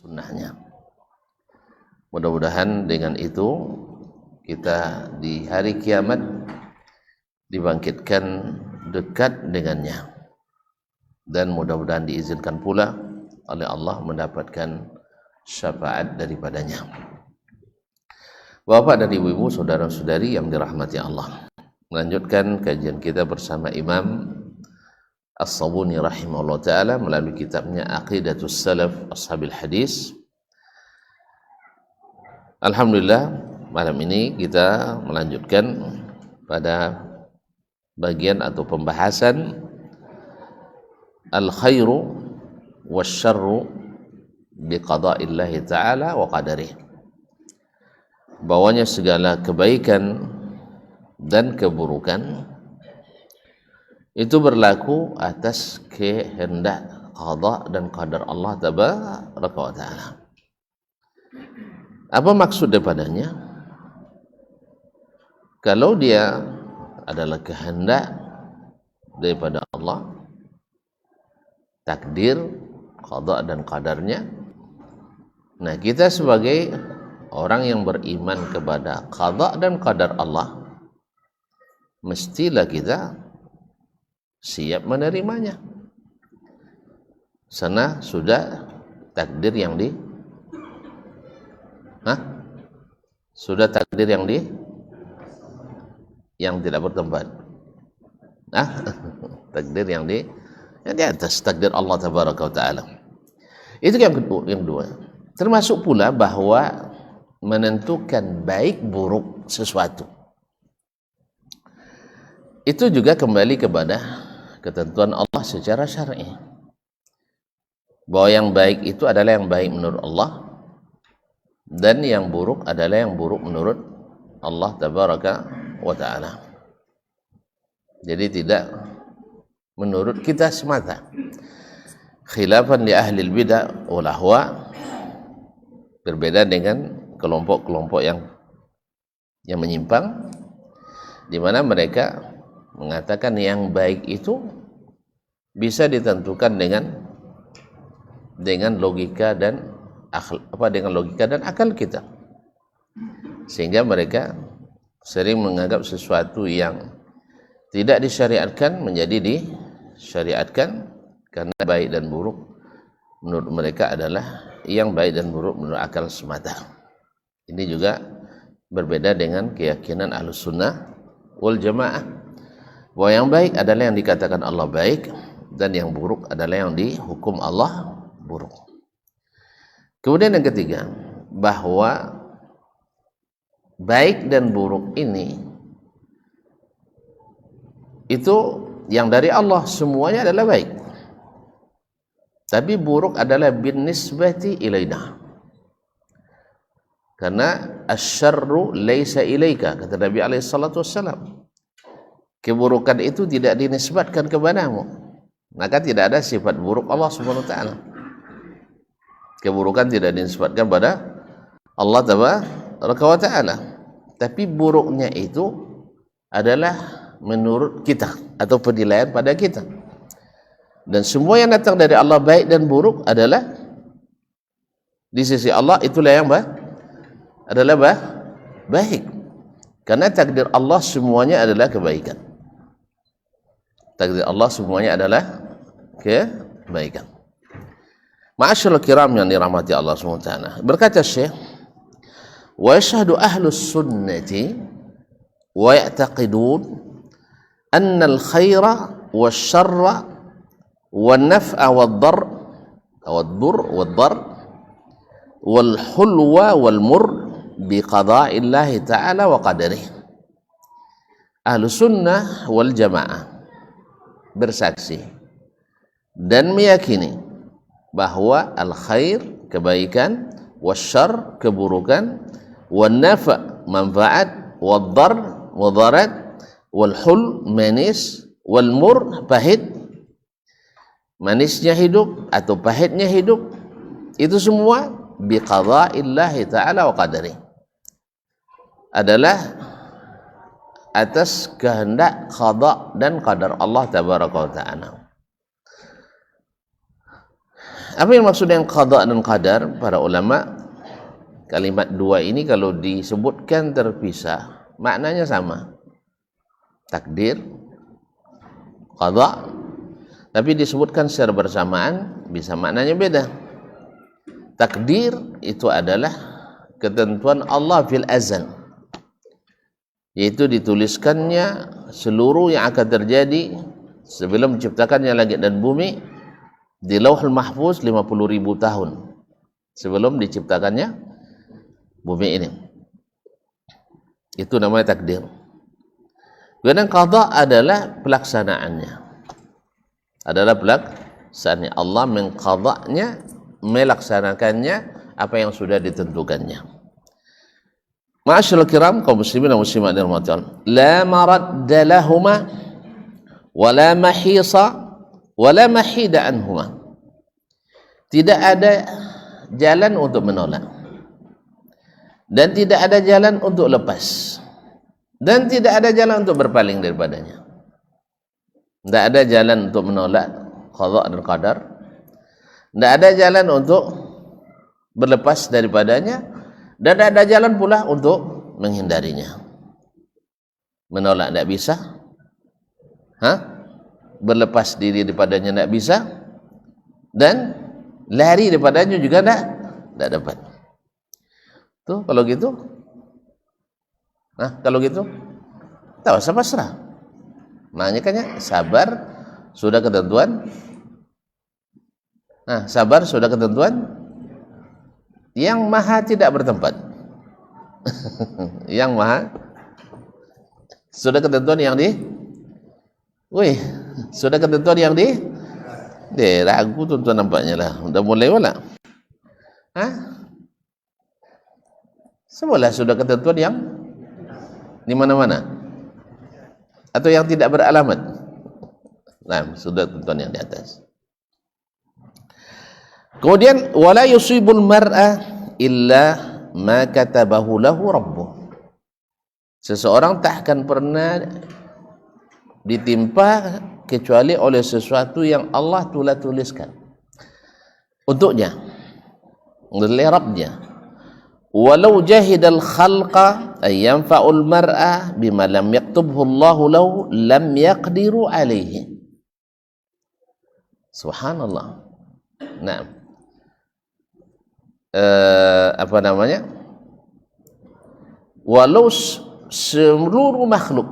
sunnahnya. Mudah-mudahan dengan itu kita di hari kiamat dibangkitkan dekat dengannya, dan mudah-mudahan diizinkan pula oleh Allah mendapatkan syafaat daripadanya. Bapak dan ibu-ibu, saudara-saudari yang dirahmati Allah, melanjutkan kajian kita bersama Imam As-Sabuni rahimahullah ta'ala melalui kitabnya Aqidatus Salaf Ashabil Hadis. Alhamdulillah, malam ini kita melanjutkan pada bagian atau pembahasan al-khairu wasyarru biqada'illahi ta'ala wa qadarih, bahwanya segala kebaikan dan keburukan itu berlaku atas kehendak qada dan qadar Allah tabaraka wa ta'ala. Apa maksud daripadanya? Kalau dia adalah kehendak daripada Allah, takdir, qada dan qadarnya, nah kita sebagai orang yang beriman kepada qada dan qadar Allah, mestilah kita siap menerimanya. Sana sudah takdir yang sudah takdir yang tidak bertempat. Takdir yang di atas takdir Allah tabaraka wa taala. Itu yang kedua. Termasuk pula bahwa menentukan baik buruk sesuatu itu juga kembali kepada ketentuan Allah secara syar'i, bahwa yang baik itu adalah yang baik menurut Allah, dan yang buruk adalah yang buruk menurut Allah tabaraka wa ta'ala. Jadi tidak menurut kita semata, khilafan li ahli bidah wal ahwa, berbeda dengan kelompok-kelompok yang menyimpang, di mana mereka mengatakan yang baik itu bisa ditentukan dengan logika dan akal kita, sehingga mereka sering menganggap sesuatu yang tidak disyariatkan menjadi disyariatkan, karena baik dan buruk menurut mereka adalah yang baik dan buruk menurut akal semata. Ini juga berbeda dengan keyakinan Ahlus Sunnah wal Jamaah, bahwa yang baik adalah yang dikatakan Allah baik, dan yang buruk adalah yang dihukum Allah buruk. Kemudian yang ketiga, bahwa baik dan buruk ini itu yang dari Allah semuanya adalah baik, tapi buruk adalah bin nisbati ilaina, karena asyarru laisa ilaika, kata Nabi alaihi salatu wassalam, keburukan itu tidak dinisbatkan kepadamu, maka tidak ada sifat buruk Allah subhanahu wa ta'ala. Keburukan tidak dinisbatkan pada Allah tabaraka wa ta'ala, tapi buruknya itu adalah menurut kita atau penilaian pada kita. Dan semua yang datang dari Allah baik dan buruk adalah di sisi Allah itulah yang baik, karena takdir Allah semuanya adalah kebaikan. Takdir Allah semuanya adalah kebaikan. Ma'asyiral kiram yang dirahmati Allah SWT, berkata Syekh, wa yashhadu ahlus sunnati wa ya'taqidun anna al-khaira wasyarra wan naf'a wad-dar wad-dar wal hulwa wal mur bi qada'illahi ta'ala wa qadarih. Ahlus sunnah wal jamaah bersaksi dan meyakini bahwa al-khair kebaikan, wasyarr keburukan, wan nafa manfaat, wad-dar mudarat, wal hul manis, wal mur pahit, manisnya hidup atau pahitnya hidup, itu semua biqadha'illahi ta'ala wa qadari, adalah atas kehendak qada dan qadar Allah tabaraka wa ta'ala. Apa yang maksud dengan qada dan qadar? Para ulama, kalimat dua ini kalau disebutkan terpisah, maknanya sama. Takdir, qada, tapi disebutkan secara bersamaan bisa maknanya beda. Takdir itu adalah ketentuan Allah fil azal, yaitu dituliskannya seluruh yang akan terjadi sebelum menciptakannya langit dan bumi di Lauhul Mahfuz 50.000 tahun sebelum diciptakannya bumi ini. Itu namanya takdir. Kemudian qada adalah pelaksanaannya. Adalah pelaksanaannya. Allah mengqadanya, melaksanakannya apa yang sudah ditentukannya. Ma'asyiral kiram, kaum muslimin dan muslimat yang dirahmati Allah. La maradda lahuma wa la mahisa wa la mahida anhuma. Tidak ada jalan untuk menolak dan tidak ada jalan untuk lepas dan tidak ada jalan untuk berpaling daripadanya. Tidak ada jalan untuk menolak qada dan qadar. Tidak ada jalan untuk berlepas daripadanya dan tidak ada jalan pula untuk menghindarinya. Menolak tidak bisa, berlepas diri daripadanya tidak bisa, dan lari daripadanya juga tidak dapat. Tuh kalau gitu, kalau gitu, tak usah pasrah. Makanya sabar sudah ketentuan. Sabar sudah ketentuan yang maha tidak bertempat. Yang maha sudah ketentuan yang sudah ketentuan yang ragu tuan-tuan nampaknya lah. Udah mulai wala. Semula sudah ketentuan yang di mana-mana atau yang tidak beralamat. Nah, sudah ketentuan yang di atas. Kemudian wala yusibul mar'a illa ma katabahu lahu rabbuh. Seseorang tak akan pernah ditimpa kecuali oleh sesuatu yang Allah telah tuliskan untuknya, oleh Rabbnya. Walau jahidal khalqa ay yanfa'ul mar'a bima lam yaktubhu Allahu lahu lam yaqdiru alaihi. Subhanallah. Nah, walau seluruh makhluk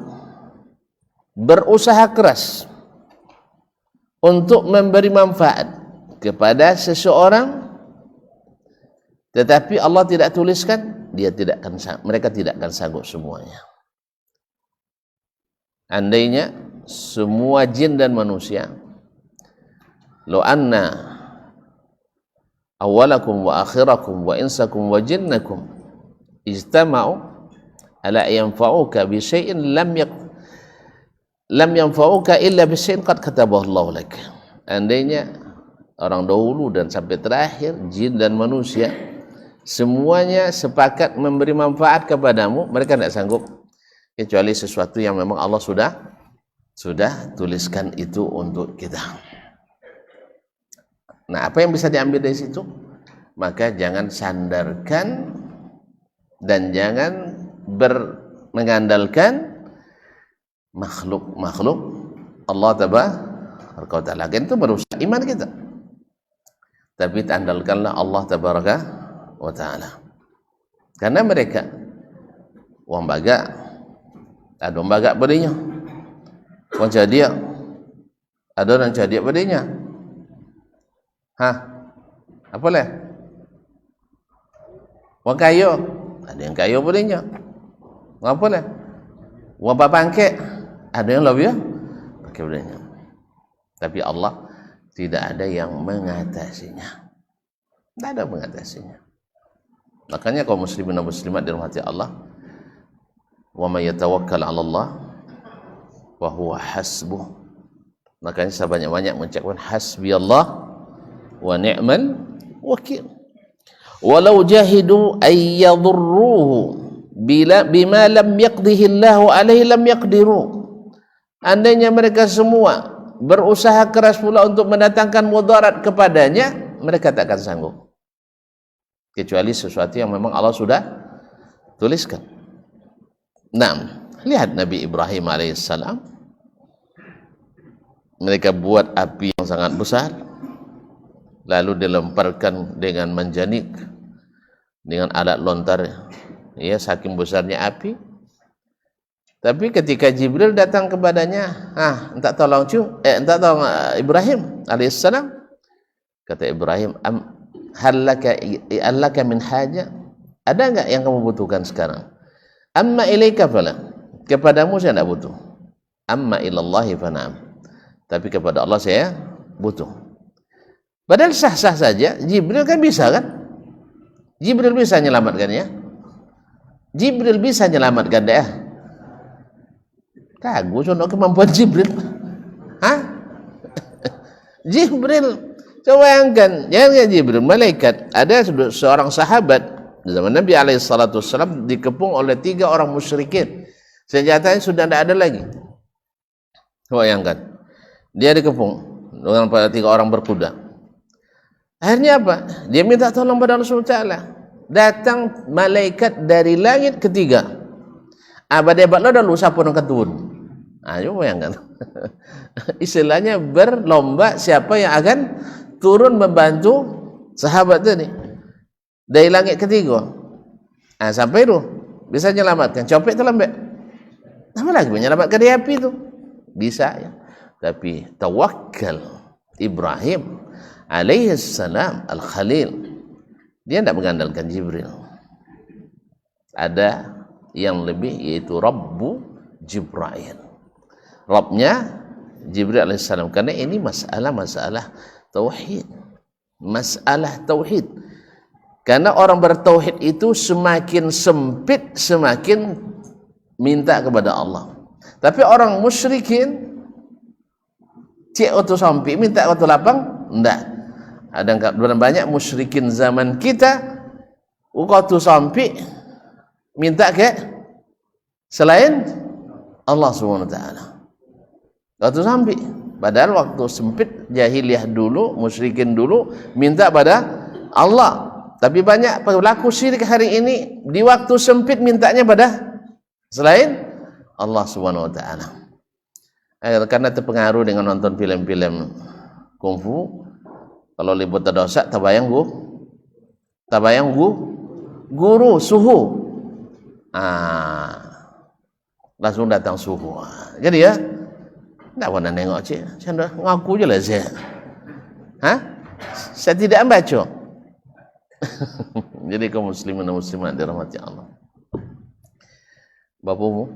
berusaha keras untuk memberi manfaat kepada seseorang, tetapi Allah tidak tuliskan, mereka tidak akan sanggup semuanya. Andainya semua jin dan manusia, lo anna awalakum wa akhirakum wa insakum wa jinnakum ijtama'u ala yanfa'uka bi syai'in lam yanfa'uka illa bi syai'in qad katabahu Allah lak. Andainya orang dahulu dan sampai terakhir, jin dan manusia, semuanya sepakat memberi manfaat kepadamu, mereka tidak sanggup kecuali sesuatu yang memang Allah sudah tuliskan itu untuk kita. Nah, apa yang bisa diambil dari situ? Maka jangan sandarkan dan jangan mengandalkan makhluk Allah tabaraka wa ta'ala. Itu merusak iman kita. Tapi andalkanlah Allah tabaraka wa ta'ala. Karena mereka wong baga ada wong baga padanya. Wong cadia ada orang cadia padanya. Apa lah? Wong kayo, ada yang kayo padanya. Ngapa lah? Wong papangke, ada yang lebih pakai padanya. Tapi Allah tidak ada yang mengatasinya. Tidak ada mengatasinya. Makanya kaum muslimin dan muslimat dirahmati Allah, wa may yatawakkal 'ala Allah wa huwa hasbuh. Makanya saya banyak-banyak mengucapkan hasbiyallah wa ni'mal wakil. Walau jahidu ay yadurruhu bima lam yaqdihi Allahu alaihi lam yaqdiru. Andainya mereka semua berusaha keras pula untuk mendatangkan mudarat kepadanya, mereka tak akan sanggup. Kecuali sesuatu yang memang Allah sudah tuliskan. Nah, lihat Nabi Ibrahim alaihissalam. Mereka buat api yang sangat besar, lalu dilemparkan dengan manjanik, dengan alat lontar, ya, saking besarnya api. Tapi ketika Jibril datang kepadanya, minta tolong minta tolong Ibrahim alaihissalam. Kata Ibrahim, hallaka min haja? Ada enggak yang kamu butuhkan sekarang? Amma ilaika fala. Kepadamu saya tidak butuh. Amma ilallahi fana'am. Tapi kepada Allah saya butuh. Padahal sah-sah saja. Jibril kan bisa kan? Jibril bisa menyelamatkan ya. Jibril bisa menyelamatkan dia. Kagum sono kemampuan Jibril. Jibril, coba bayangkan, jangan Jibril, malaikat. Ada seorang sahabat di zaman Nabi alaihissalam dikepung oleh 3 orang musyrikin. Senjatanya sudah tidak ada lagi. Bayangkan, dia dikepung dengan 3 orang berkuda. Akhirnya apa? Dia minta tolong pada Allah SWT. Datang malaikat dari langit ketiga. Abadai baklo dan lusa pun ketun. Ayo bayangkan. Istilahnya berlomba siapa yang akan turun membantu sahabat tadi dari langit ketiga. Sampai itu bisa menyelamatkan. Copet terlambat. Apa lagi menyelamatkan dari api itu? Bisa ya. Tapi tawakkal Ibrahim alaihissalam al-Khalil, dia tidak mengandalkan Jibril. Ada yang lebih, yaitu Rabbu Jibril, Rabbnya Jibril alaihissalam. Karena ini masalah tauhid, masalah tauhid. Karena orang bertauhid itu semakin sempit semakin minta kepada Allah. Tapi orang musyrikin cek waktu sampai minta waktu lapang, enggak. Ada banyak musyrikin zaman kita waktu sampai minta ke selain Allah Subhanahu wa taala. Waktu sampai, padahal waktu sempit jahiliyah dulu, musyrikin dulu minta pada Allah. Tapi banyak pelaku syirik hari ini di waktu sempit mintanya pada selain Allah Subhanahu wa taala. Karena terpengaruh dengan nonton film-film kungfu. Kalau libut terdosa tabayang guru suhu. Langsung datang suhu. Jadi ya, tidak pernah nengok cik. Saya ngaku je lah saya. Saya tidak membaca. Jadi kaum muslimin dan muslimat dirahmati Allah. Bapamu,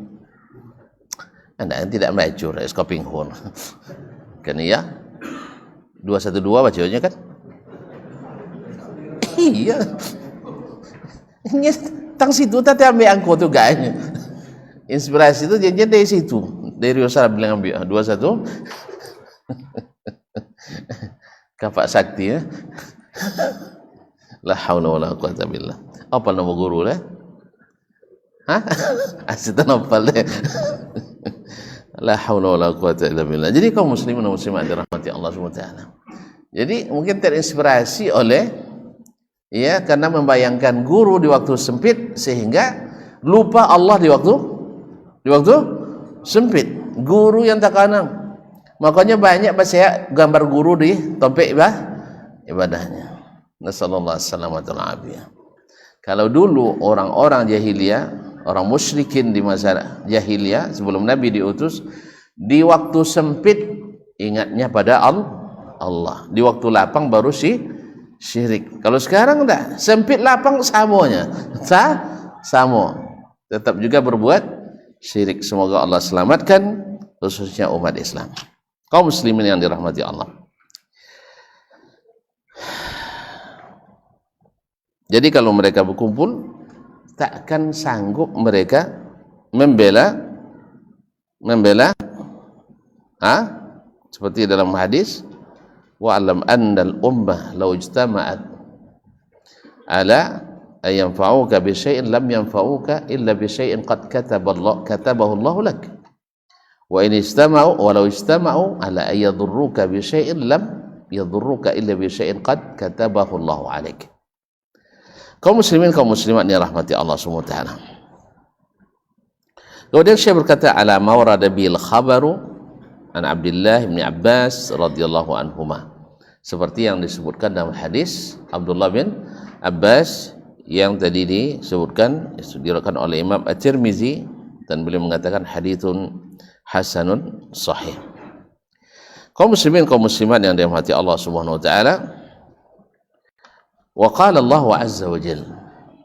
anda tidak membaca scoping horn. Kan iya? 212 bacanya kan? Iya. Ini tang situ tadi ambil angko tu gaknya. Inspirasi itu jadi dari situ. Dari Rasul bilang ambil 21. Kapak sakti ya. La haula wala quwata billah. Apa nama guru lah? Asyik nopal deh. La haula wala quwata illa billah. Jadi kaum muslimin dan muslimat dirahmati Allah Subhanahu wa taala. Jadi mungkin terinspirasi oleh ya, karena membayangkan guru di waktu sempit sehingga lupa Allah di waktu sempit. Guru yang tak kanang. Makanya banyak saya gambar guru di topik ibadahnya. Nasallallahu alaihi wasallam. Kalau dulu orang-orang jahiliyah, orang musyrikin di masa jahiliyah sebelum Nabi diutus, di waktu sempit ingatnya pada Allah. Di waktu lapang baru syirik. Kalau sekarang enggak, sempit lapang samanya. Sama. Tetap juga berbuat syirik. Semoga Allah selamatkan khususnya umat Islam. Kaum muslimin yang dirahmati Allah. Jadi kalau mereka berkumpul, takkan sanggup mereka membela seperti dalam hadis, wa'lam annal ummah law ijtama'at ala ay yanfa'uka bi syai'in lam yanfa'uka illa bi syai'in qad katabahu Allah lak wa in istama'u walau istama'u ala ay yadurruka bi syai'in lam yadhurruka illa bi syai'in qad katabahu Allahu 'alaik. Kaum muslimin, kaum muslimat yang rahmati Allah Subhanahu wa taala. Kemudian Syekh berkata, ala mawrada bil khabaru an Abdullah bin Abbas radhiyallahu anhuma, seperti yang disebutkan dalam hadis Abdullah bin Abbas yang tadi disebutkan, diriwayatkan oleh Imam At-Tirmizi, dan beliau mengatakan haditsun hasanun sahih. Kaum muslimin, kaum muslimat yang dirahmati Allah Subhanahu wa taala, wa qala Allah azza wa jalla,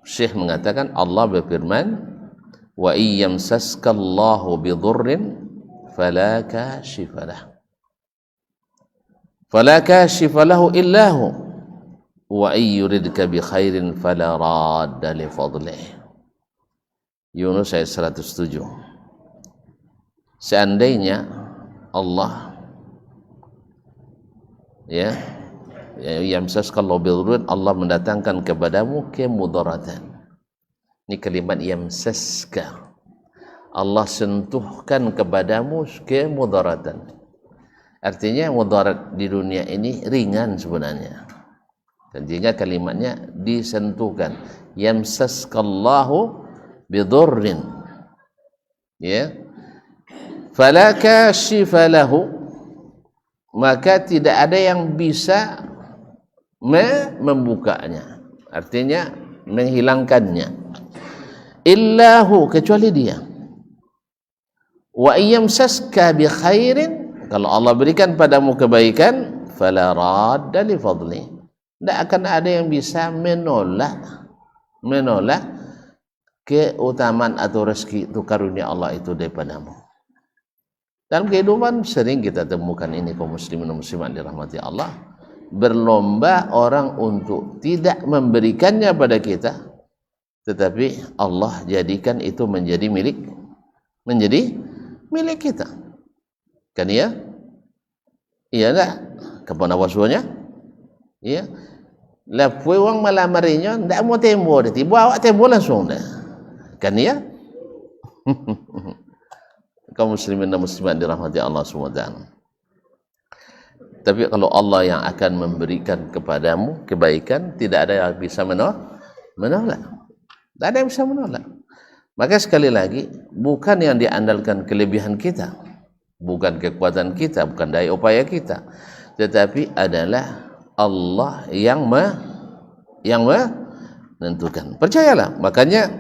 Syekh mengatakan Allah berfirman, wa iyyamsaska Allahu bidurrin fala kashifa lahu illa hu wa ayyuridka bi khairin fala radda li fadlih. Yunus ayat 107. Seandainya Allah yamsaskallahu bidurrin, Allah mendatangkan kepadamu kemudaratan. Ini kalimat yamsaska, Allah sentuhkan kepadamu kemudaratan. Artinya mudarat di dunia ini ringan sebenarnya. Dan jika kalimatnya disentuhkan, yamsaskallahu bidurrin, ya, fala kashifa lahu, maka tidak ada yang bisa membukanya, artinya menghilangkannya, illahu, kecuali dia. Wa iyyamsaska bi khairin, kalau Allah berikan padamu kebaikan, fala radda li fadli, tidak akan ada yang bisa menolak keutamaan atau rezeki itu, karunia Allah itu daripadamu. Dalam kehidupan sering kita temukan ini, kaum muslimin dan muslimat dirahmati Allah, berlomba orang untuk tidak memberikannya pada kita, tetapi Allah jadikan itu menjadi milik kita. Kan ya? Iya enggak? Kapan awasnya? Iya. Lah puai wang malamarinya ndak mau tembo dah, tiba awak tembo langsung dah. Kan ya? Kaum muslimin dan muslimat dirahmati Allah SWT. Tapi kalau Allah yang akan memberikan kepadamu kebaikan, tidak ada yang bisa menolak. Tidak ada yang bisa menolak. Maka sekali lagi, bukan yang diandalkan kelebihan kita, bukan kekuatan kita, bukan daya upaya kita, tetapi adalah Allah yang menentukan. Percayalah. Makanya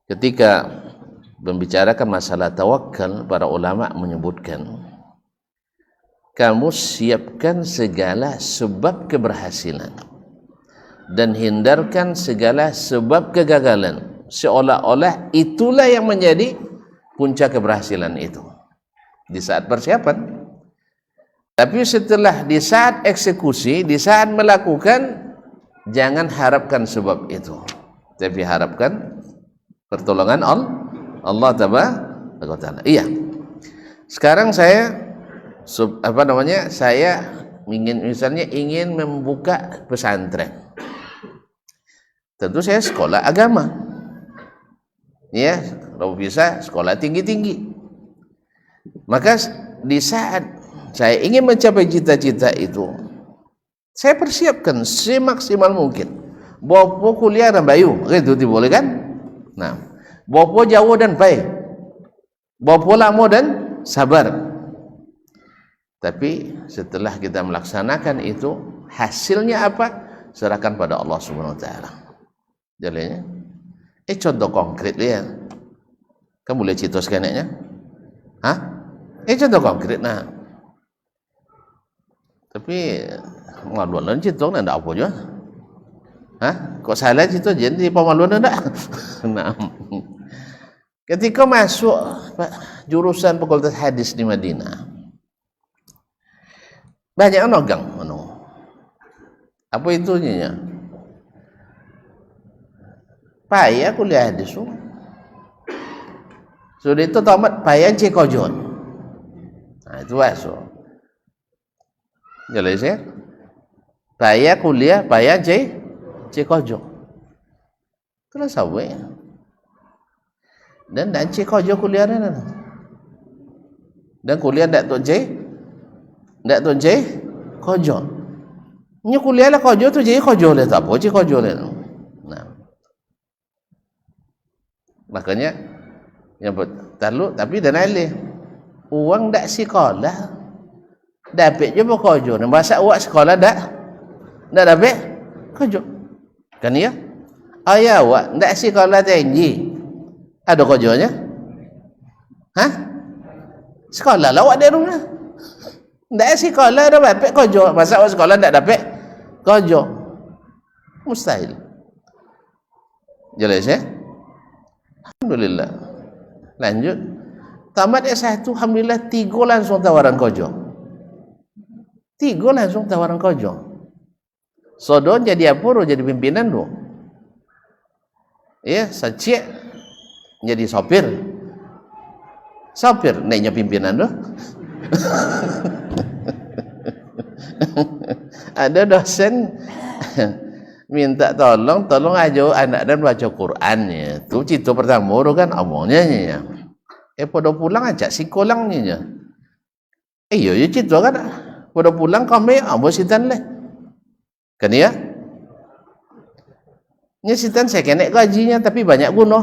ketika membicarakan masalah tawakal, para ulama menyebutkan, kamu siapkan segala sebab keberhasilan dan hindarkan segala sebab kegagalan, seolah-olah itulah yang menjadi puncak keberhasilan itu di saat persiapan. Tapi setelah di saat eksekusi, di saat melakukan, jangan harapkan sebab itu, tapi harapkan pertolongan Allah Taala. Iya. Sekarang saya ingin membuka pesantren. Tentu saya sekolah agama. Ya, kalau bisa sekolah tinggi-tinggi. Maka di saat saya ingin mencapai cita-cita itu, saya persiapkan semaksimal mungkin. Bopo kuliah dan bayu, itu boleh kan? Nah, bopo jauh dan baik, bopo lama dan sabar. Tapi setelah kita melaksanakan itu, hasilnya apa? Serahkan pada Allah Subhanahu wa taala. Jalannya. Contoh konkret lihat. Kamu boleh cerita sekanaknya? Hah? Contoh konkret nah. Tapi maluan cerita ndak apa juga. Hah? Kok salah cerita jadi pemaluan ndak? Nah. Ketika masuk jurusan Fakultas Hadis di Madinah, banyak nogang, apa itunya? Payah kuliah hadis. Sudah itu tamat payah cekojon. Nah itu masuk. Jelas ya? Payah kuliah, payah cekojon. Terus apa ya? Dan cekojon kuliah dan kuliah ndak tuh kojo. Nya kuliah lah kojo tu jadi kojo le tak apa je kojo le. Nah. Makanya yang talu tapi dan alih. Uang dak sekolah. Dapat je kojo. Masa awak sekolah dak dapat kojo. Kan ya? Ayah awak ndak sekolah tinggi. Ada kojonya? Hah? Sekolah lah awak di rumah. Ndak sekolah dah dapat kojo. Masa awak sekolah ndak dapat kojo. Mustahil. Jelas ya? Alhamdulillah. Lanjut. Tamat S1 alhamdulillah 3 langsung tawaran kojo. 3 langsung tawaran kojo. Sodon jadi apa? Jadi pimpinan tu. Ya, Sacik jadi sopir. Sopir naiknya pimpinan tu. Ada dosen minta tolong aja anak dan baca Qurannya. Tu cerita pertama tu kan omongnya nya. Pada pulang ajak sikolangnya. Iya ya cerita kan. Pada pulang kami ambo sitan leh. Kan ya? Nya sitan saya kena gajinya tapi banyak guna.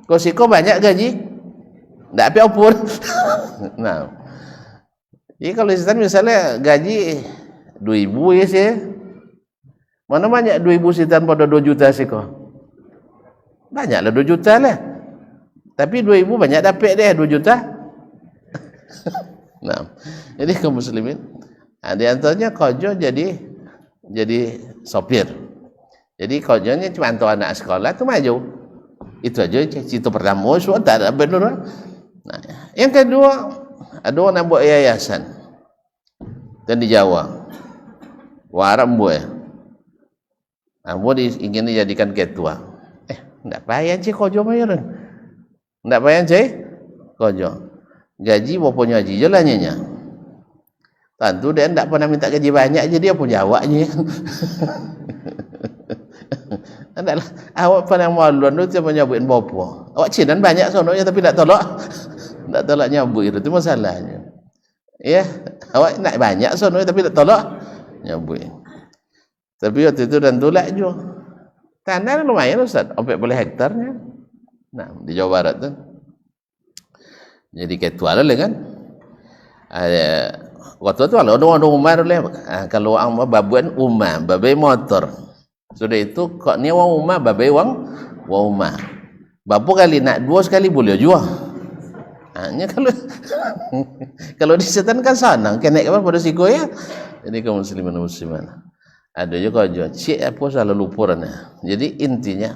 Kau siko banyak gaji. Ndak apa opor. Nah. Jadi kalau sitan misalnya gaji 2.000 ya sih. Mana banyak 2.000 sitan pada 2 juta siko. Banyaklah 2 juta lah. Tapi 2.000 banyak dapat deh 2 juta. Nah. Jadi kaum muslimin, di antaranya kojo jadi sopir. Jadi kojonya cuma hantar anak sekolah tu maju. Itu aja cerita pertama. So tak ada benar. Nah, yang kedua, ada orang nak buat yayasan. Dan di Jawa. Waram buat. Ambo ingin dijadikan ketua. Enggak payah je kojo mayoran. Enggak payah je kojo. Gaji bapaknya haji je lah nya. Tentu dia enggak pernah minta gaji banyak je dia pun jawabnya. Adalah awak pernah maluan tu dia menyabutin bapa. Awak cinan banyak sononya tapi tak tolak. Tak tolak nyabut itu masalahnya. Ya, awak nak banyak sononya tapi tak tolak nyabut. Tapi waktu itu dan tolak juga. Tanah lumayan Ustaz, 40 hektarnya. Nah, di Jawa Barat tu. Jadi ketua lah kan. Waktu tu kalau ada Umar boleh kalau orang babuan umah, babai motor. Sudah itu kok ni wang umah babai wang umah. Bapu kali nak 2 sekali boleh juga. Hanya kalau di setan kan sana kena apa pada siko ya. Jadi kaum muslimin muslimat. Ada juga kojo. Cik apa salah lupurnya. Jadi intinya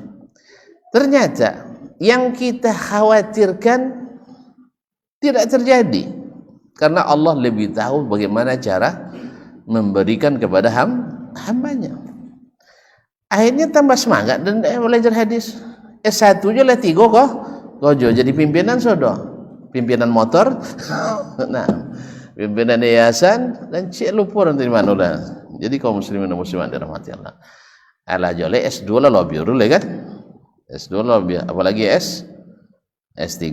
ternyata yang kita khawatirkan tidak terjadi karena Allah lebih tahu bagaimana cara memberikan kepada hambanya. Akhirnya tambah semangat dan belajar hadis. S1 je lah 3 kok. Kojo jadi pimpinan sudah. Pimpinan motor. Nah, pimpinan yayasan dan cik lupa nanti mana lah. Jadi kaum muslimin dan muslimat dirahmati Allah. Alah jole S2 lah lebih dulu kan. S2 lebih apalagi S3.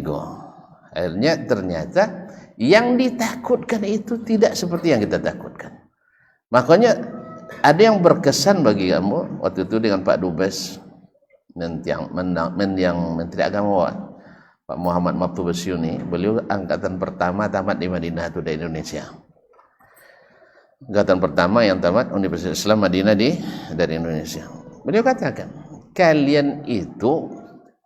Akhirnya ternyata yang ditakutkan itu tidak seperti yang kita takutkan. Makanya ada yang berkesan bagi kamu waktu itu dengan Pak Dubes dan yang Menteri Agama Pak Muhammad Maftu Basyuni. Beliau angkatan pertama tamat di Madinah itu di Indonesia. Angkatan pertama yang tamat Universitas Islam Madinah dari Indonesia. Beliau katakan, kalian itu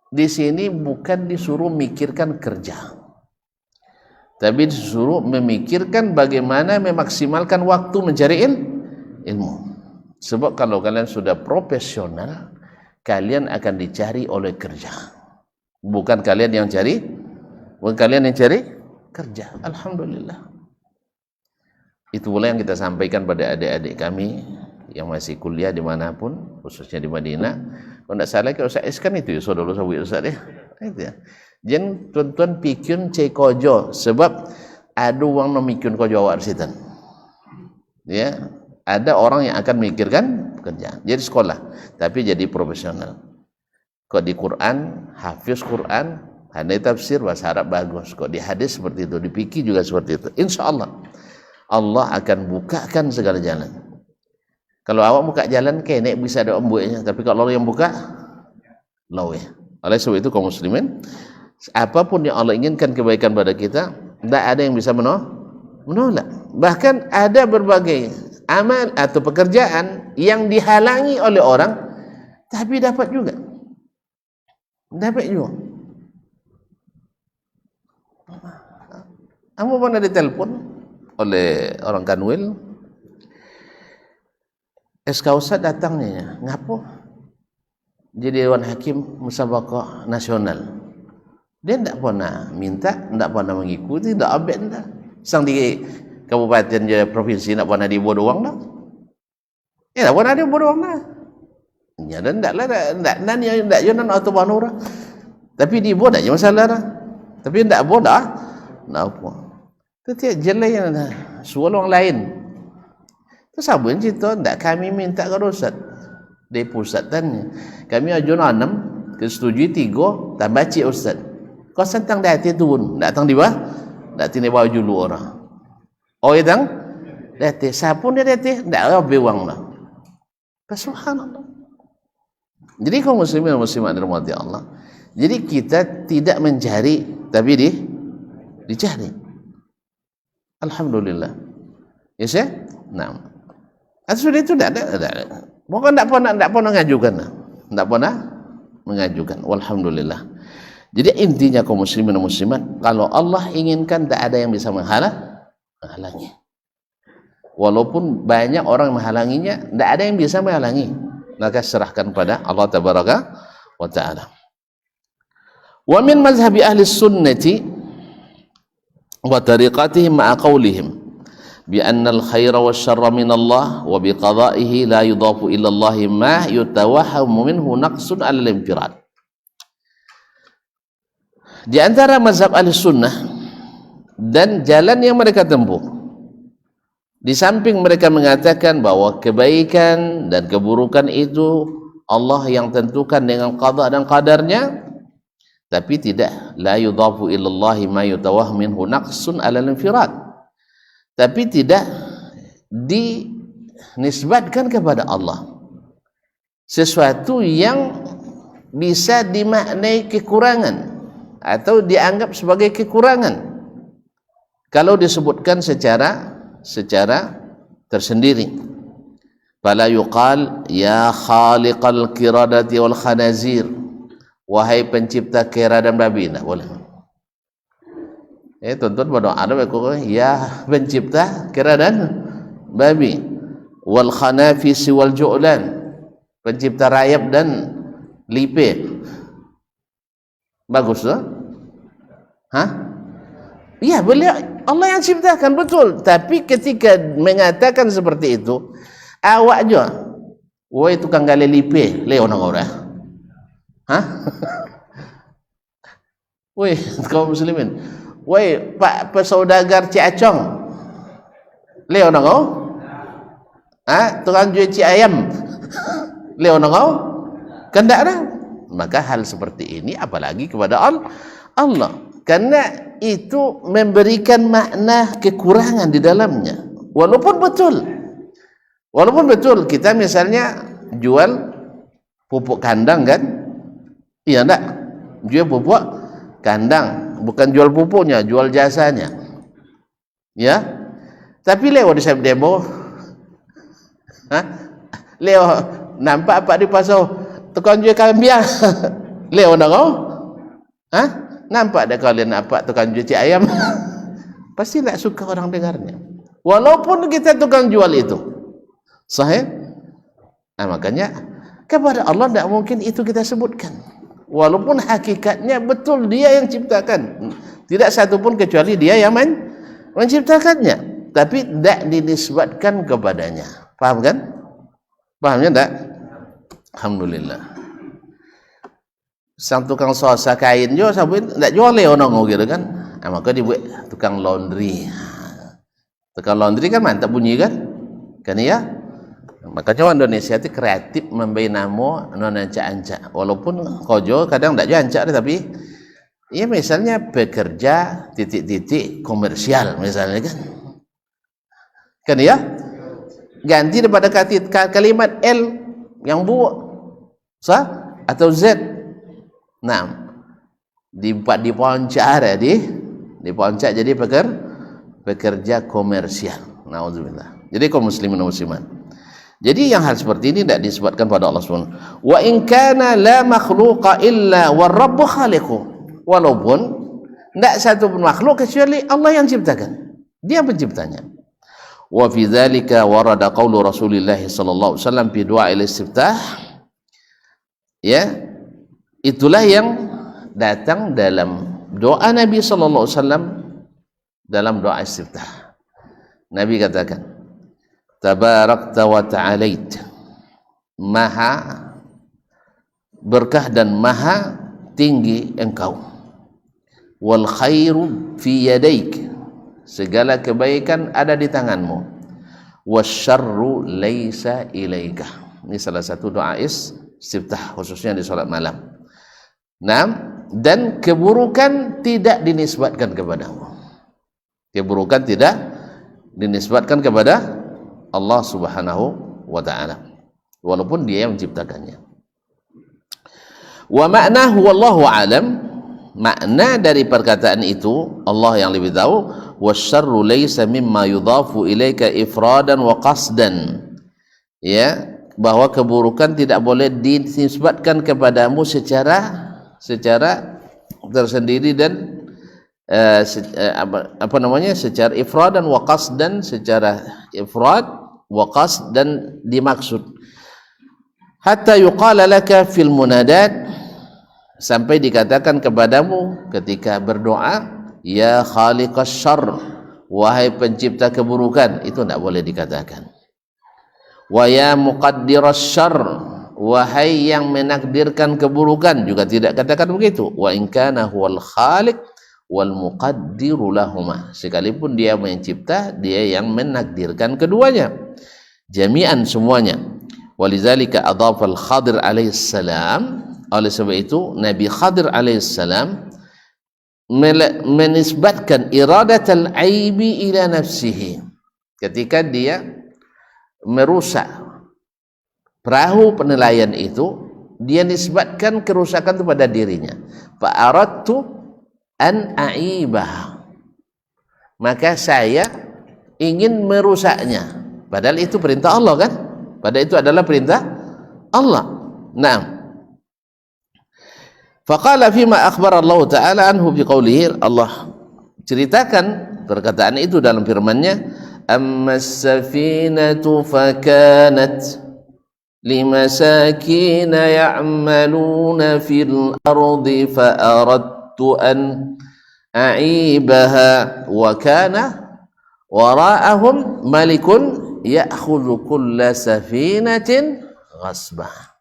di sini bukan disuruh mikirkan kerja, tapi disuruh memikirkan bagaimana memaksimalkan waktu mencari ilmu. Sebab kalau kalian sudah profesional, kalian akan dicari oleh kerja. Bukan kalian yang cari kerja. Alhamdulillah. Itu pula yang kita sampaikan pada adik-adik kami yang masih kuliah dimanapun, khususnya di Madinah. Kalau tidak salah, kalau saya kan itu ya, saudara sawi Ustaz ya. Itu ya. Jangan tuan-tuan pikun cek kojo, sebab ada orang memikun kojo awak sitan. Ya, ada orang yang akan mikirkan kerja. Jadi sekolah, tapi jadi profesional. Kok di Quran, hafiz Quran, handai tafsir bahasa Arab bagus. Kok di hadis seperti itu, di fikih juga seperti itu. Insya Allah. Allah akan bukakan segala jalan. Kalau awak buka jalan, kenek bisa ada embuatnya. Tapi kalau Allah yang buka, lawe. Oleh sebab itu kaum muslimin, apapun yang Allah inginkan kebaikan pada kita, tidak ada yang bisa menolak. Bahkan ada berbagai amal atau pekerjaan yang dihalangi oleh orang, tapi dapat juga. Dapat juga. Kamu pernah ditelepon oleh orang Kanwil, SK Ustaz datangnya, ngapo? Jadi Dewan Hakim Musabaqah Nasional. Dia tidak pernah minta, tidak pernah mengikuti, tidak abet dah. Sang di kabupaten je provinsi tidak pernah dibuat uang dah. Ya, tidak pernah dibuat uang dah. Ya, dan tidak lah, tidak jonan atau banura. Tapi dibuat aja masalah dah. Tapi tidak buat dah. Tidak apa. Itu jelai yang suara orang lain. Itu sabun cerita, tidak kami minta ke Ustaz. Dari pusat tanya. Kami ajuan 6, kesetujui 3, tambah cik Ustaz. Kau sentang di hati turun, datang di bawah, datang di bawah julu orang. Oh datang, datang. Siapa dia datang? Tak ada bewang lah. Subhanallah. Jadi kaum muslimin dan muslimat dirahmati Allah. Jadi kita tidak mencari, tapi dicari. Alhamdulillah. Yes ya? Nah. Sudah itu tidak ada. Pokoknya tidak pernah mengajukan. Tidak pernah mengajukan. Walhamdulillah. Jadi intinya kaum muslimin dan muslimat, kalau Allah inginkan tak ada yang bisa menghalangi. Walaupun banyak orang menghalanginya, tak ada yang bisa menghalangi. Maka serahkan pada Allah Tabaraka wa Ta'ala. Wa min mazhabi ahli sunnati wa tariqatihim ma'a qawlihim bi anna al-khaira wa syarra min Allah wa bi qada'ihi la yudafu illa Allah ma yutawahhamu minhu naqsun al-infirad. Di antara mazhab ahli sunnah dan jalan yang mereka tempuh, di samping mereka mengatakan bahwa kebaikan dan keburukan itu Allah yang tentukan dengan qada dan qadarnya, tapi tidak la yudafu ilallahi ma yutawah minhu naqsun alal infirad, tapi tidak dinisbatkan kepada Allah sesuatu yang bisa dimaknai kekurangan atau dianggap sebagai kekurangan kalau disebutkan secara tersendiri. Fala yuqal ya khaliqal qiradati wal khanazir, wahai pencipta kera dan babi, tak boleh. Tuan-tuan berdoa ada ya pencipta kera dan babi, wal khanafisi wal ju'lan, pencipta rayap dan lipe. Bagus tu? Hah? Ya, beliau Allah yang ciptakan, betul. Tapi ketika mengatakan seperti itu, awak je, woi tukang gali lipe, leo nang ora. Hah? Woi, kaum muslimin. Woi, Pak pesaudagar Cik Acong. Leo nang kau? Ah, tukang jual cik ayam. Leo nang kau? Kan tak ada. Maka hal seperti ini apalagi kepada Allah. Karena itu memberikan makna kekurangan di dalamnya. Walaupun betul kita misalnya jual pupuk kandang kan? Iya enggak? Jual pupuk kandang, bukan jual pupuknya, jual jasanya. Ya. Tapi lewat di demo. Hah? Leo nampak apa di pasar tukang jual kambing. Leo nak kau? Hah? Nampak dah kalian apa tukang jual cik ayam? Pasti tak suka orang dengarnya. Walaupun kita tukang jual itu. Sahih? Nah, makanya kepada Allah tidak mungkin itu kita sebutkan. Walaupun hakikatnya betul dia yang ciptakan. Tidak satu pun kecuali dia yang menciptakannya. Tapi tidak dinisbatkan kepadanya. Paham kan? Pahamnya tak? Alhamdulillah. Sang tukang sosa kain jual sabun tak jual le orang gitu kan. Nah, maka dibuat tukang laundry. Tukang laundry kan mantap bunyi kan? Kan ya? Makanya orang Indonesia itu kreatif memberi nama non ancak-ancak. Walaupun kojo kadang tak ancak tapi ya misalnya bekerja titik-titik komersial misalnya kan. kan ya, ganti daripada kalimat L yang buruk sah atau Z. Nah, diponcak diponcak jadi pekerja komersial. Nauzubillah. Jadi kaum muslimin dan muslimat, jadi yang hal seperti ini tidak disebutkan pada Allah SWT. Wa in kana la makhluqa illa war rabbu khaliqu, walaupun tidak satu pun makhluk kecuali Allah yang ciptakan, dia penciptanya. Wa fi dzalika warada qaulu Rasulillah sallallahu alaihi wasallam fi du'a al-istiftah, ya, itulah yang datang dalam doa Nabi sallallahu alaihi wasallam dalam doa istiftah. Nabi katakan, tabarakta wa ta'alait, maha berkah dan maha tinggi engkau, wal khairu fi yadaik, segala kebaikan ada di tanganmu, wasyarru laisa ilaika. Ini salah satu doa istiftah khususnya di salat malam. Dan keburukan tidak dinisbatkan kepadamu, keburukan tidak dinisbatkan kepada Allah Subhanahu wa ta'ala, walaupun dia yang menciptakannya. Wa ma'nahu wallahu alam, makna dari perkataan itu Allah yang lebih tahu. Wasyarru laysa mimma yudhafu ilaika ifradan wa qasdan, ya, bahwa keburukan tidak boleh dinisbatkan kepadamu secara tersendiri dan secara ifrad dan waqas, dan secara ifrad waqas dan dimaksud. Hatta yuqala laka fil munadat, sampai dikatakan kepadamu ketika berdoa, ya khaliqas syarr, wahai pencipta keburukan, itu tidak boleh dikatakan. Wa ya muqaddiras syarr, wahai yang menakdirkan keburukan, juga tidak katakan begitu. Wa in kana huwal khaliq wal muqaddiru lahuma, sekalipun dia mencipta, dia yang menakdirkan keduanya jami'an, semuanya. Walizalika adhafa al-Khadir alaihissalam, oleh sebab itu Nabi Khadir alaihissalam menisbatkan iradatul aibi ila nafsihi, ketika dia merusak perahu penilaian itu, dia nisbatkan kerusakan itu pada dirinya. Fa aradtu an aibah, maka saya ingin merusaknya, padahal itu perintah Allah kan, padahal itu adalah perintah Allah. Naam. Faqala fima akhbara Allah taala anhu biqaulihi, Allah ceritakan perkataan itu dalam firman-Nya, amma as-safinatu fakanat limasakin ya'maluna fil ardi fa an a'ibaha wa kana wara'ahum malikun ya'khudhu kulla safinatin ghasbah.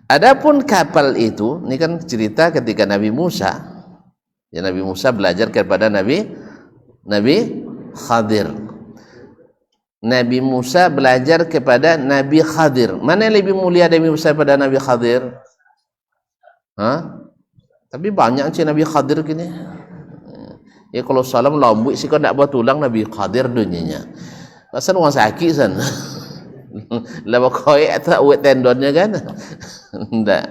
Adapun kapal itu, ini kan cerita ketika Nabi Musa, ya, Nabi Musa belajar kepada Nabi Khadir. Nabi Musa belajar kepada Nabi Khadir. Mana yang lebih mulia Nabi Musa pada Nabi Khadir? Tapi banyak sih Nabi Khadir gini. Ya kalau salam lambuk sih kau nak buat tulang Nabi Khadir dunianya. Pasal orang sakit sana. Lepas koyak tak buat tendonnya kan? Tidak.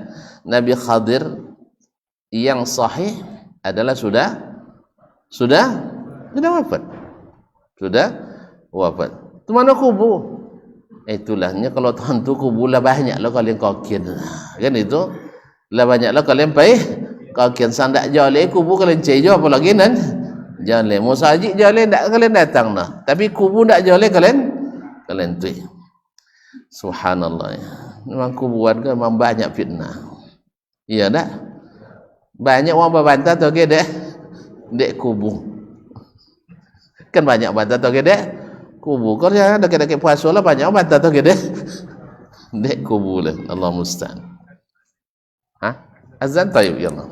Nabi Khadir yang sahih adalah sudah wafat. Sudah wafat. Itu mana kubu? Itulahnya kalau tentu kubu lah banyak lah kalian kokin. Kan itu? Lah banyak lah kalian payah. Kakian sandak jale kubu kalian cejo apa lagi nan jale mau saji jale ndak kalian datang nah, tapi kubu ndak jale kalian tu. Subhanallah, ya. Memang kubuan kan memang banyak fitnah. Iya dak? Banyak orang berbantah tu ke dek kubu. Kan banyak bantah tu ke dek kubu. Kalau yang dekat-dekat puasa lah banyak orang bantah tu ke dek kubu lah. Allah musta'an. Azan tayyib ya Allah.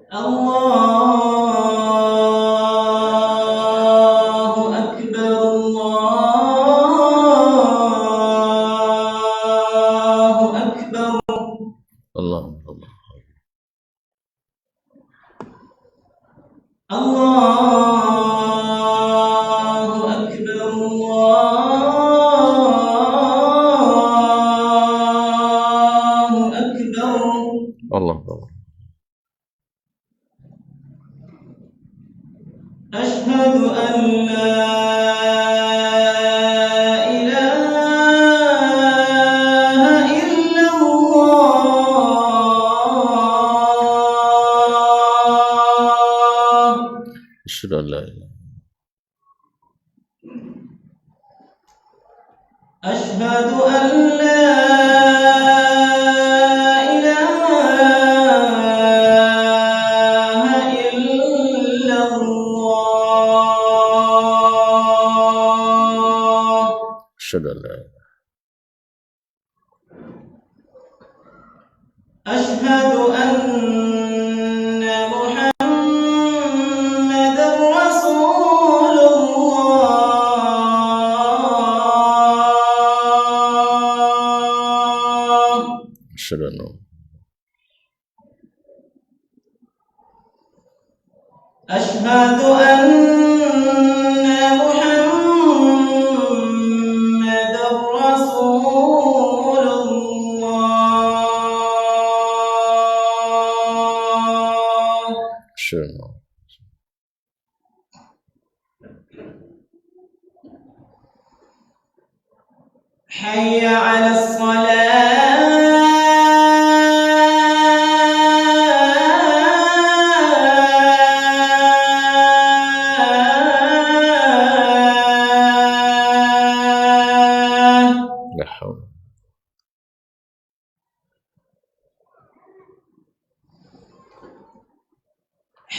Allahu Akbar, Allahu Akbar. Allah Allah. Allahu Akbar, Allahu Akbar. Allah Allah. Asyhadu an la ilaha illallah. Asyhadu an la ilaha. Asyhadu an la ilaha illallah. Asyhadu an la ilaha. Asyhadu anna Muhammadar Rasulullah. Asyhadu an la. Asyhadu anna Muhammadar Rasulullah. Asyhadu an la. Hayya 'alas salah. La hawla.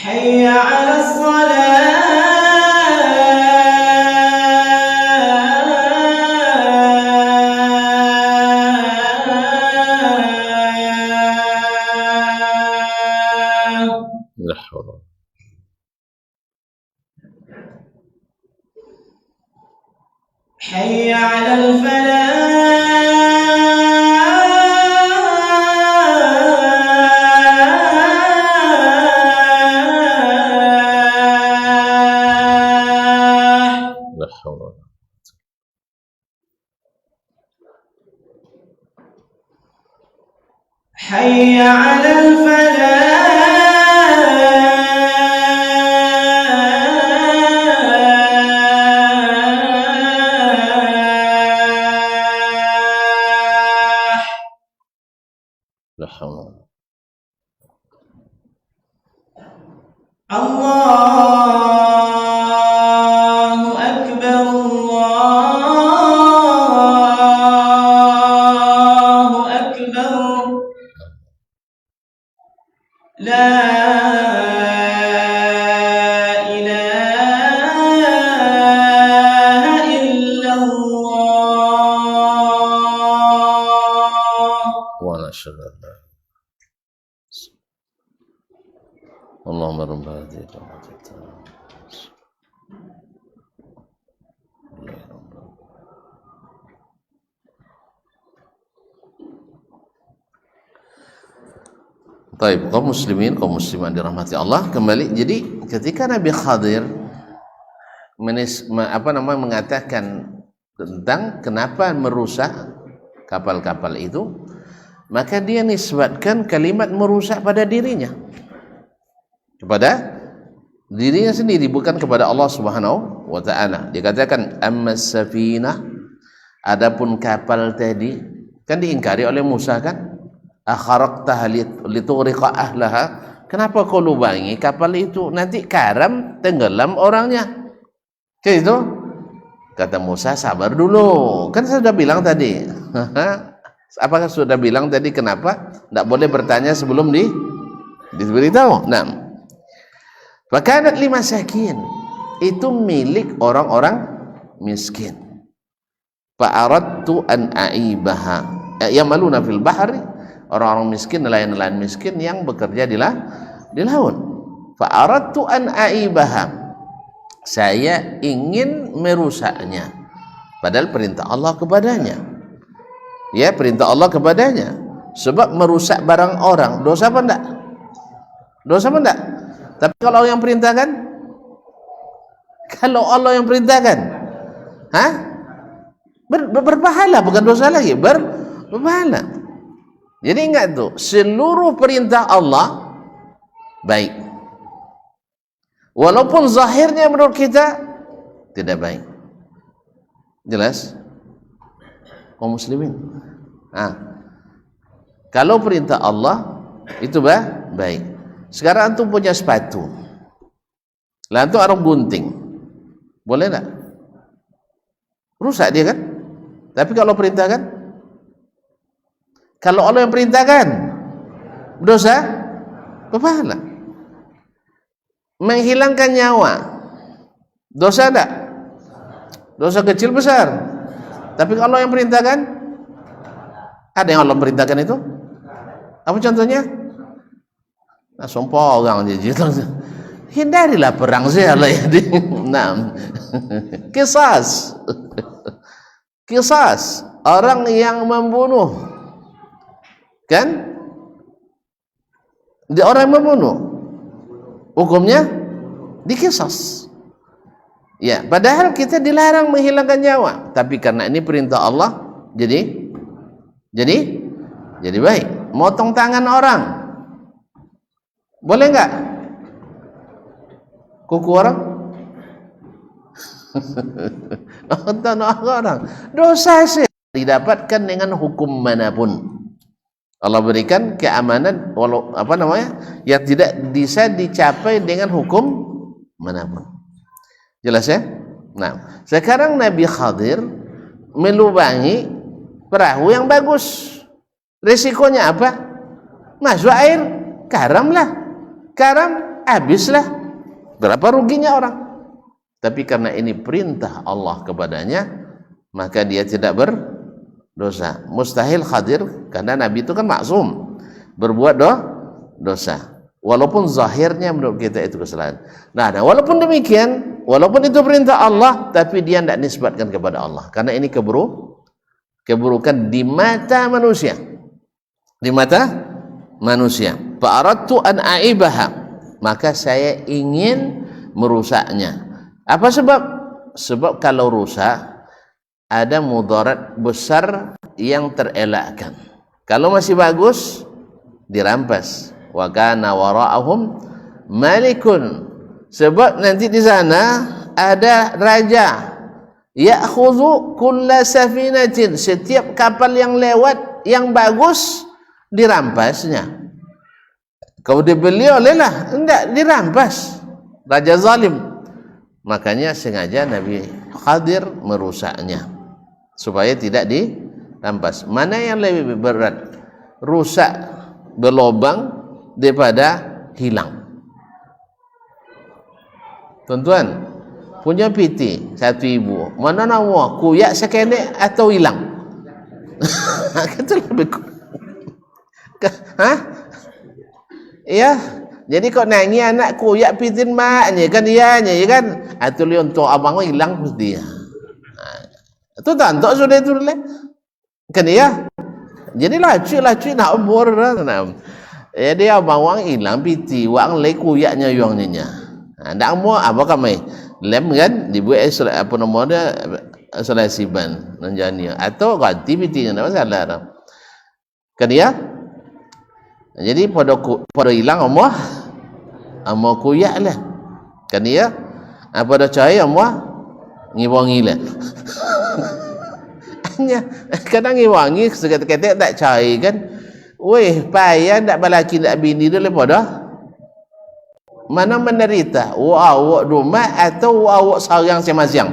Hayya 'alas salah. La hawla. Hayya 'alal falah. La hawla. Hayya 'alal falah. La hawla. Allahu Akbar, Allahu Akbar. La ilaha illallah. Wa la asyhadu an la. Allahumma rabb hadhihi al-da'wati. Taib, kaum muslimin, kaum muslimat dirahmati Allah. Kembali, jadi ketika Nabi Khadir mengatakan tentang kenapa merusak kapal-kapal itu, maka dia nisbatkan kalimat merusak pada dirinya, kepada dirinya sendiri, bukan kepada Allah Subhanahu wa ta'ala. Dia katakan ammas safinah, adapun kapal tadi, kan diingkari oleh Musa kan, akharaqtaha litughriqa ahlaha, kenapa kau lubangi kapal itu, nanti karam tenggelam orangnya. Kayak itu kata Musa, sabar dulu, kan saya sudah bilang tadi. Apakah sudah bilang tadi kenapa tidak boleh bertanya sebelum diberitahu? Nah, fakanat limasakin, itu milik orang-orang miskin. Fa'aradtu an a'ibaha, yamaluna fil bahri, orang-orang miskin, nelayan-nelayan miskin yang bekerja di di laut. Fa aradtu an aibaha, saya ingin merusaknya, padahal perintah Allah kepadanya. Ya, perintah Allah kepadanya. Sebab merusak barang orang dosa apa enggak? Dosa apa enggak? Tapi kalau yang perintahkan, kalau Allah yang perintahkan, berpahala, bukan dosa lagi, berpahala. Jadi ingat tuh, seluruh perintah Allah baik, walaupun zahirnya menurut kita tidak baik. Jelas? Kaum muslimin, kalau perintah Allah itu baik. Sekarang antum punya sepatu, lah antum orang gunting, boleh enggak? Rusak dia kan? Tapi kalau perintahkan, kalau Allah yang perintahkan, dosa berpahala. Menghilangkan nyawa, dosa enggak? Dosa kecil besar. Tapi kalau Allah yang perintahkan, ada yang Allah perintahkan itu? Apa contohnya? Sumpah orang je, hindarilah perang saya lah ya. Nah, kisas, kisas orang yang membunuh, kan? Dia orang yang membunuh, hukumnya dikisas. Ya, padahal kita dilarang menghilangkan nyawa, tapi karena ini perintah Allah, jadi baik. Motong tangan orang, boleh enggak? Kuku orang, motong orang, dosa sih. Didapatkan dengan hukum manapun. Allah berikan keamanan, walau apa namanya, yang tidak bisa dicapai dengan hukum manapun. Jelas ya? Nah, sekarang Nabi Khadir melubangi perahu yang bagus. Risikonya apa? Masuk air, karamlah. Karam, habislah. Berapa ruginya orang? Tapi karena ini perintah Allah kepadanya, maka dia tidak berdosa. Mustahil Khadir, karena Nabi itu kan maksum, berbuat dosa. Walaupun zahirnya menurut kita itu kesalahan. Nah, walaupun demikian, walaupun itu perintah Allah, tapi dia tidak nisbatkan kepada Allah, karena ini keburukan di mata manusia. Di mata manusia. Fa'aradtu an aibaha, maka saya ingin merusaknya. Apa sebab? Sebab kalau rusak ada mudarat besar yang terelakkan. Kalau masih bagus, dirampas. Wa kana wara'ahum malikun, sebab nanti di sana ada raja, ya'khudhu kulla safinatin, setiap kapal yang lewat yang bagus dirampasnya. Kau dibeli olehlah, enggak, dirampas. Raja zalim. Makanya sengaja Nabi Khadir merusaknya supaya tidak dirampas. Mana yang lebih berat? Rusak berlobang daripada hilang. Tuan-tuan, punya piti satu ibu, mana nama kuyak sekene atau hilang? Itu lebih ya, jadi kok nangis anak kuyak pitin maknya kan, ianya ya kan, atau untuk abang hilang mesti ya. Itu tantok sudah itu kan ya. Jadi lacu nak umur dia abang wang hilang piti wang le kuyaknya yuangnya. Ndak mau apa kami lem kan dibuat apa namanya selesiban nanjania atau ganti pitinya enggak masalah. Kan ya. Jadi pada hilang amo kuyak lah. Kan ya. Pada cahaya amo ngiwangi lah. Hanya kadang ngiwangi seketik-ketik tak cahaya kan. Weh, payah tak balaki tak bini dia lepas dah. Mana menderita? Awak rumah atau awak sarang siang-siang?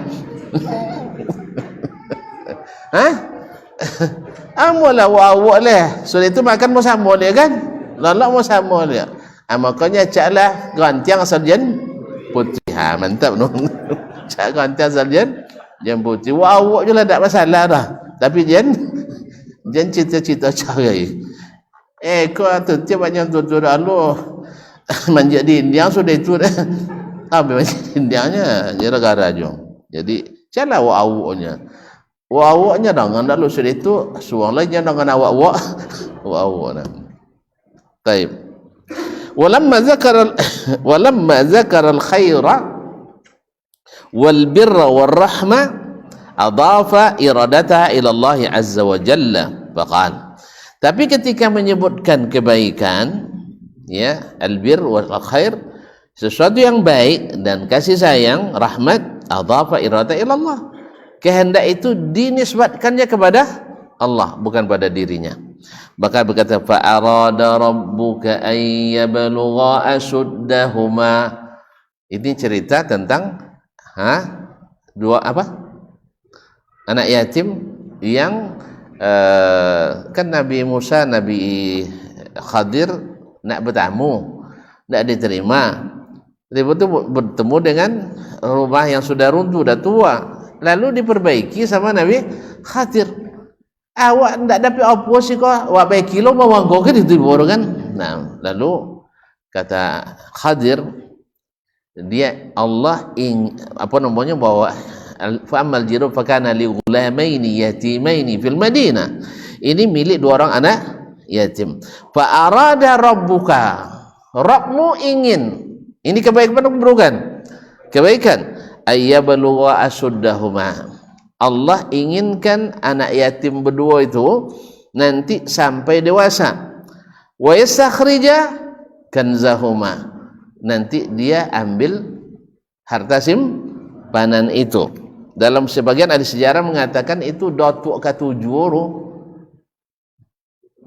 Amolah awak lah. Sudah itu makan mau sama dia kan? Lalak mau sama dia. Makanya caklah gantiang sarjan putih. Mantap no. Cak gantiang sarjan yang putih. Awak je lah tak masalah dah. Tapi jen cita-cita cari. Kau tu tiap banyak tutur Allah. Manja di India sudah itu dah. Habis manja di Indianya gara-gara jong. Jadi cala awaknya. Awaknya dengan lalu sudah itu suang lainnya dengan awak awaknya. Baik. Walamma zakara al-khaira wal birra wal rahma adafa iradataha ila Allah azza wa jalla faqala. Tapi ketika menyebutkan kebaikan, ya, albir wal khair, sesuatu yang baik dan kasih sayang, rahmat, adhafa irada ila Allah, kehendak itu dinisbatkannya kepada Allah, bukan pada dirinya. Bahkan berkata fa arada rabbuka ay yablugha ashuddahuma. Ini cerita tentang dua anak yatim yang kan Nabi Musa, Nabi Khadir nak bertamu, nak diterima. Dia itu bertemu dengan rumah yang sudah runtuh, dah tua, lalu diperbaiki sama Nabi Khadir. Awak tak dapat apa sih kau, awak baiki lo bawa kau kan itu baru kan. Nah, lalu kata Khadir, dia Allah bawa fa'amal jiru fakana li ghulamaini yatimaini fil Madinah. Ini milik dua orang anak yatim. Fa arada rabbuka, Rabbmu ingin, ini kebaikan atau keburukan? Kebaikan. Ayyablugha ashuddahuma. Allah inginkan anak yatim berdua itu nanti sampai dewasa. Wa yastakhrija kanzahuma. Nanti dia ambil harta simpanan itu. Dalam sebagian ahli sejarah mengatakan itu datuk katujuru.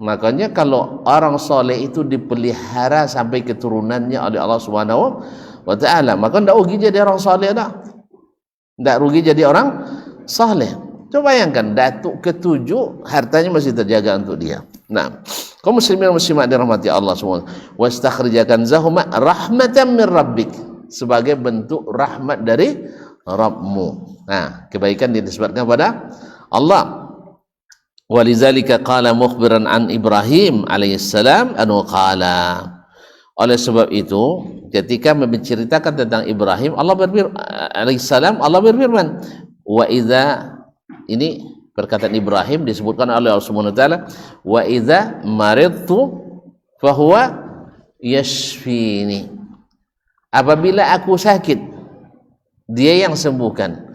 Makanya kalau orang soleh itu dipelihara sampai keturunannya oleh Allah Subhanahu wa taala, maka ndak rugi jadi orang soleh dah. Ndak rugi jadi orang soleh. Coba bayangkan datuk ketujuh hartanya masih terjaga untuk dia. Nah, kaum muslimin muslimat dirahmati Allah semua. Wastakhrijakan zahuma rahmatan min rabbik, sebagai bentuk rahmat dari Rabbmu. Nah, kebaikan dinisbatkan kepada Allah. Walizalika qala mukhbiran an Ibrahim alaihissalam anu qala. Oleh sebab itu ketika menceritakan tentang Ibrahim, Allah berfirman alaihissalam, Allah berfirman, wa idza, ini perkataan Ibrahim disebutkan oleh Allah Subhanahu wa taala, wa idza maridtu fahuwa yashfini. Apabila aku sakit, dia yang sembuhkan.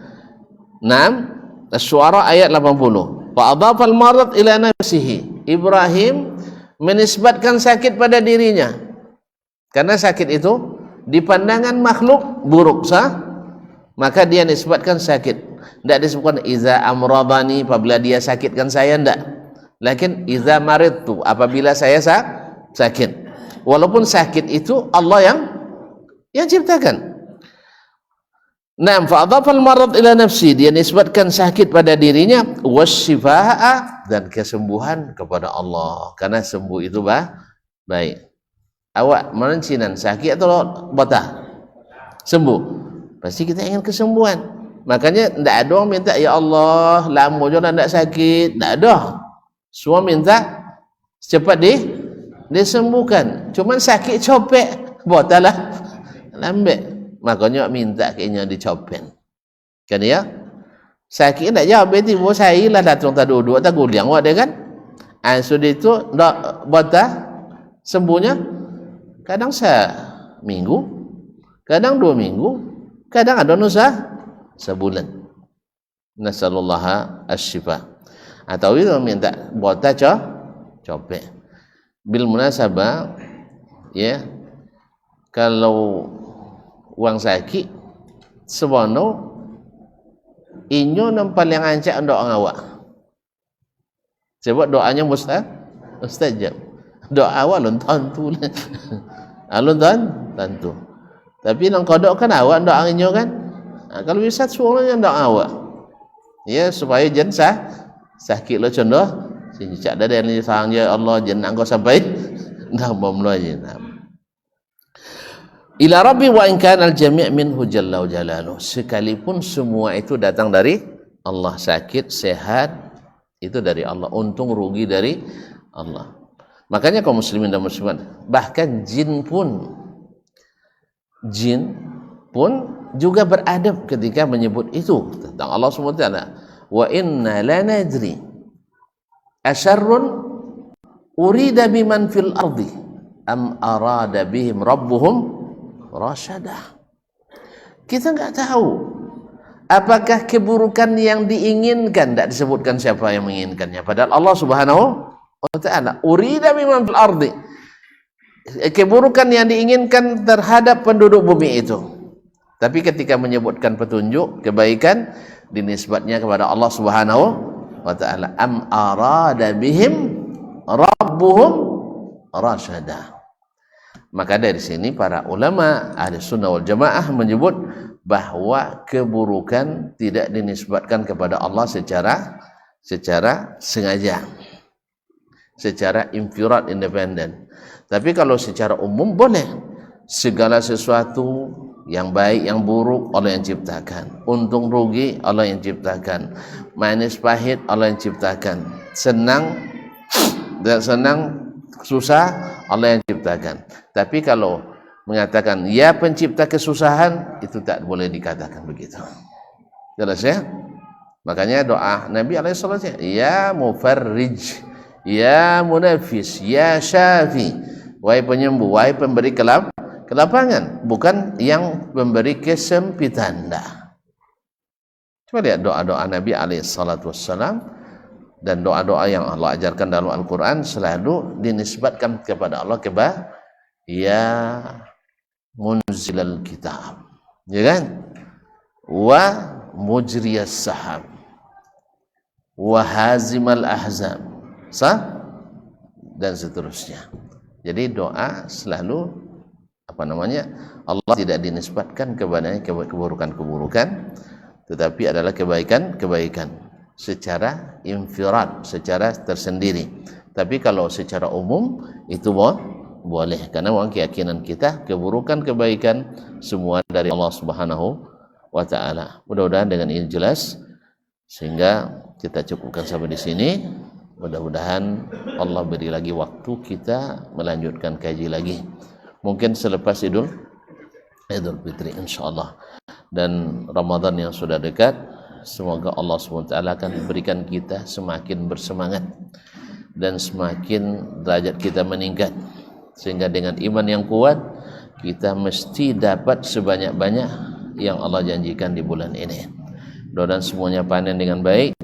6 Asy-Syu'ara ayat 80. Fa adhafal marad ila nafsihi. Ibrahim menisbatkan sakit pada dirinya. Karena sakit itu di pandangan makhluk buruk, maka dia nisbatkan sakit. Tidak disebutkan iza amradani, apabila dia sakitkan saya, tidak. Lakin iza maridtu, apabila saya sakit. Walaupun sakit itu Allah yang ciptakan. Naam, fa adhafal marad ila nafsi, dia nisbatkan sakit pada dirinya, wasyifaa, dan kesembuhan kepada Allah, karena sembuh itu baik. Awak merencinan sakit atau batah sembuh, pasti kita ingin kesembuhan. Makanya tidak ada orang minta ya Allah lama je nak sakit, tidak ada. Semua minta cepat disembuhkan. Cuman sakit copek batalah lambat. Makanya minta kayaknya dicopet. Kan ya? Sakit nak jawab tiba saya lah datang tak duduk tak guliang awak dia kan. Sudah itu nak batah sembuhnya kadang seminggu, kadang 2 minggu, kadang ada sebulan. Nasallallahu asy-syifa. Atau itu minta batah copet. Bil munasabah, ya, kalau uang sakit sebono inyo nampak yang ancak doa awak. Sebab doanya mustajab. Doa awak lon tentu. Alun tentu. Tapi nang kodok kan awak doa inyo kan. Kalau bisa suaranya doa awak. Ya, supaya jen sakit lo contoh sini cak dah ni sang ya Allah jen engkau sampai dah bomlo je. Ila rabbi wa in kana al-jami' minhu jalla wa jalaluh, sekalipun semua itu datang dari Allah, sakit sehat itu dari Allah, untung rugi dari Allah. Makanya kaum muslimin dan muslimat, bahkan jin pun jin pun juga beradab ketika menyebut itu tentang Allah SWT. Wa inna lanadri asyarrun urida biman fil ardi am arada bihim rabbuhum rasyadah. Kita nggak tahu apakah keburukan yang diinginkan, tidak disebutkan siapa yang menginginkannya, padahal Allah Subhanahu wa ta'ala urida biman fil ardi, keburukan yang diinginkan terhadap penduduk bumi itu. Tapi ketika menyebutkan petunjuk kebaikan dinisbatnya kepada Allah Subhanahu wa ta'ala, am arada bihim rabbuhum rasyadah. Maka dari sini para ulama ahli sunnah wal jamaah menyebut bahwa keburukan tidak dinisbatkan kepada Allah secara sengaja, secara infirad independen. Tapi kalau secara umum boleh, segala sesuatu yang baik yang buruk Allah yang ciptakan, untung rugi Allah yang ciptakan, manis pahit Allah yang ciptakan, senang dan senang susah Allah yang ciptakan. Tapi kalau mengatakan ya pencipta kesusahan, itu tak boleh dikatakan begitu. Jelas ya? Makanya doa Nabi alaihissalam, ya mufarrij, ya munafis, ya syafi, wahai penyembuh, wahai pemberi kelapangan, bukan yang memberi kesempitan. Coba lihat doa-doa Nabi alaihissalam. Dan doa-doa yang Allah ajarkan dalam Al-Quran selalu dinisbatkan kepada Allah ya munzilal kitab, ya kan, wa mujriyas sahab, wa hazimal ahzab, dan seterusnya. Jadi doa selalu Allah tidak dinisbatkan kepada keburukan-keburukan, tetapi adalah kebaikan-kebaikan secara infirad, secara tersendiri. Tapi kalau secara umum itu boleh, karena keyakinan kita keburukan kebaikan semua dari Allah Subhanahu wa ta'ala. Mudah-mudahan dengan ini jelas, sehingga kita cukupkan sampai di sini. Mudah-mudahan Allah beri lagi waktu kita melanjutkan kaji lagi, mungkin selepas Idul Fitri insyaallah. Dan Ramadan yang sudah dekat, semoga Allah SWT akan berikan kita semakin bersemangat dan semakin derajat kita meningkat, sehingga dengan iman yang kuat kita mesti dapat sebanyak-banyak yang Allah janjikan di bulan ini. Mudah-mudahan semuanya panen dengan baik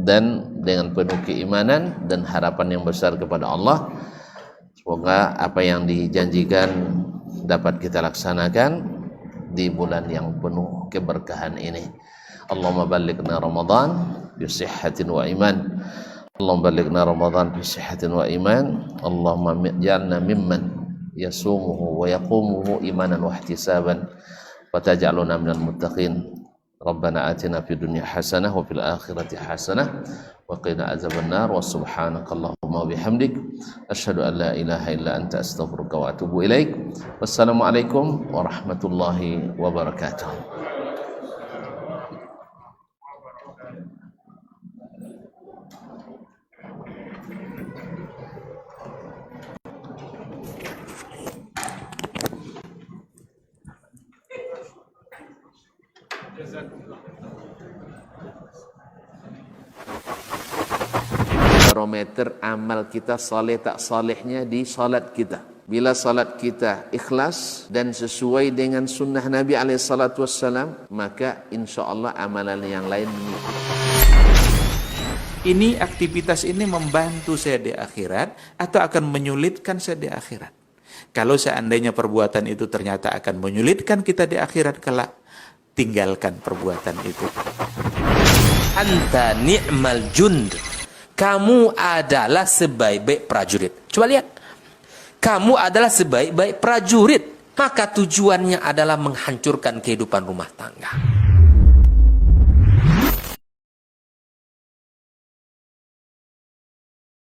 dan dengan penuh keimanan dan harapan yang besar kepada Allah. Semoga apa yang dijanjikan dapat kita laksanakan di bulan yang penuh keberkahan ini. Allahumma ballighna Ramadan bi sihhatin wa iman. Allahumma ballighna Ramadan bi sihhatin wa iman. Allahumma ij'alna mimman yasumuhu wa yaqumuhu imanan wa ihtisaban wa taj'alna minal muttaqin. Rabbana atina fid dunya hasanah wa fil akhirati hasanah wa qina azabannar. Wa subhanakallahumma wa bihamdik asyhadu an la ilaha illa anta astaghfiruka wa atubu ilaik. Wassalamualaikum warahmatullahi wabarakatuh. Barometer amal kita saleh tak salehnya di salat kita. Bila salat kita ikhlas dan sesuai dengan sunnah Nabi SAW, maka insya Allah amalan yang lain mengikuti. Ini aktivitas ini membantu saya di akhirat atau akan menyulitkan saya di akhirat? Kalau seandainya perbuatan itu ternyata akan menyulitkan kita di akhirat kelak, tinggalkan perbuatan itu. Anta ni'mal jund. Kamu adalah sebaik-baik prajurit. Coba lihat. Kamu adalah sebaik-baik prajurit. Maka tujuannya adalah menghancurkan kehidupan rumah tangga.